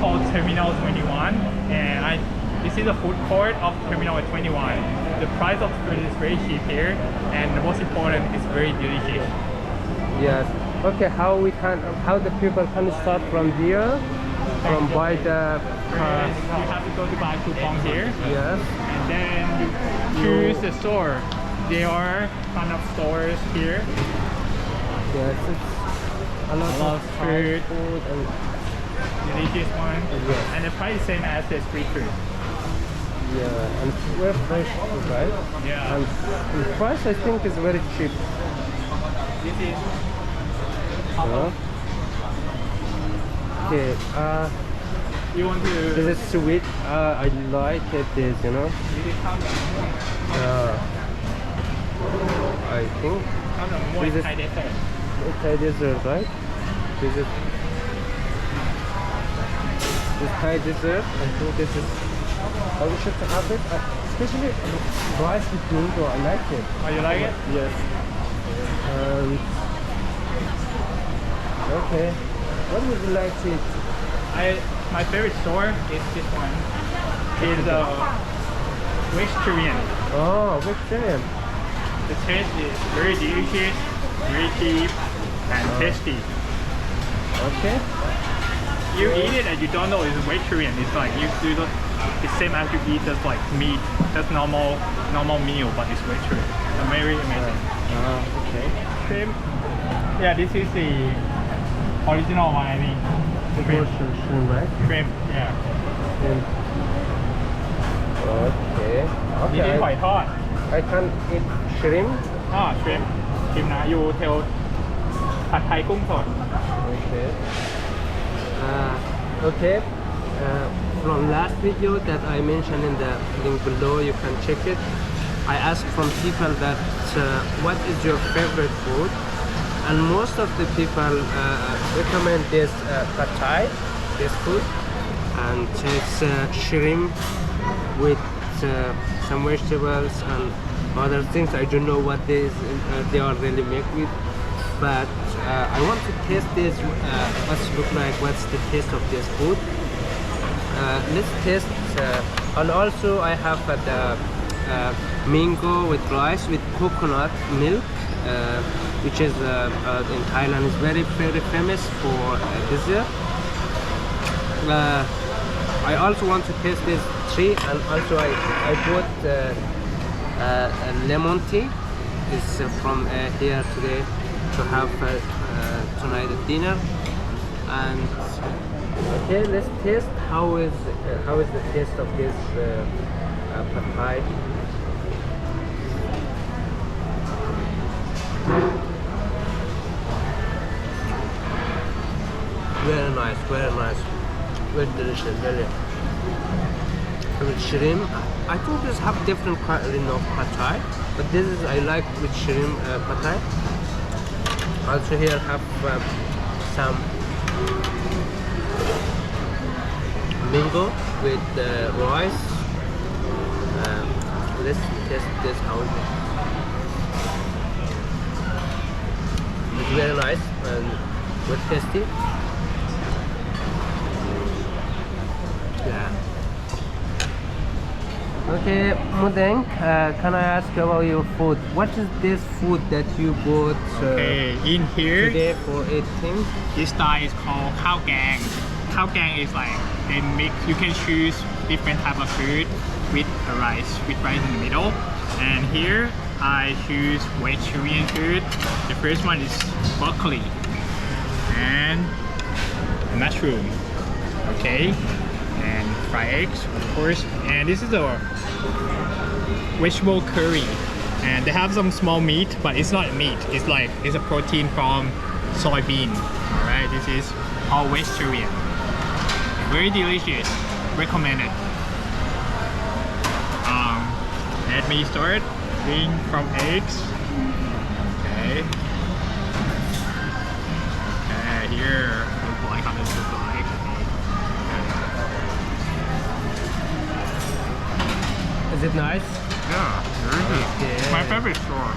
called Terminal 21, and this is a food court of Terminal 21. The price of food is very cheap here, and the most important, it's very delicious. Yes. Okay, how the people can start from here, from buy the First, you have to go to buy coupon here, yes. and then you choose the store. There are kind of stores here. Yes, it's a lot of food and delicious one, yes. and the price is same as the street food. Yeah, and we're fresh food, right? Yeah. And the price I think is very cheap. This is Okay, you want to. this is sweet. I like it. This, you know. This is I think Muay this is Thai dessert. Thai dessert, right? This is Thai dessert. I think this is. I wish to have it, especially rice with mango. I like it. Oh, you like it? Yes. Okay. What would you like to eat? My favorite store is this one. It's vegetarian. Oh, vegetarian. The taste is very delicious, very cheap, and tasty. Okay. You eat it and you don't know it's vegetarian. It's like you don't. It's same as you eat just like meat, just normal meal, but it's vegetarian. It's very amazing. Okay. Shrimp. Yeah, this is the original one. I think. Shrimp. Shrimp, right? Shrimp. Yeah. Shrimp. Okay. This is Okay. หอยทอด I can eat shrimp. shrimp ชิมนะยูเทลผัดไทยกุ้งสด Okay. Okay. From last video that I mentioned in the link below, you can check it. I asked from people that what is your favorite food, and most of the people recommend this pad thai, this food, and it's shrimp with some vegetables and other things. I don't know what they are really made with, but I want to taste this. What's it look like? What's the taste of this food? Let's taste. And also I have the mango with rice with coconut milk, which is in Thailand is very famous for dessert. I also want to taste this tree, and also I bought lemon tea. It's from here today to have tonight at dinner. And okay, let's taste how is the taste of this pad thai. Very nice, very delicious, very. With shrimp, I think this have different kind of pad thai, but this is I like with shrimp pad thai. Also here have some mango with rice. Let's test this out. It's very nice and very tasty. Yeah. Okay, Mudeng, can I ask about your food? What is this food that you bought Okay, in here, today for eating? this style is called khao gang. Khao gang is like they mix. You can choose different type of food with rice in the middle. And here I choose vegetarian food. The first one is broccoli and mushroom. Okay, and fried eggs, of course. And this is a vegetable curry. And they have some small meat, but it's not meat. It's a protein from soybean. All right, this is all vegetarian. Very delicious. Recommended. Let me start eating from eggs. Okay. Okay, here. Look like how this looks like. Is it nice? Yeah, very good. Okay. My favorite store.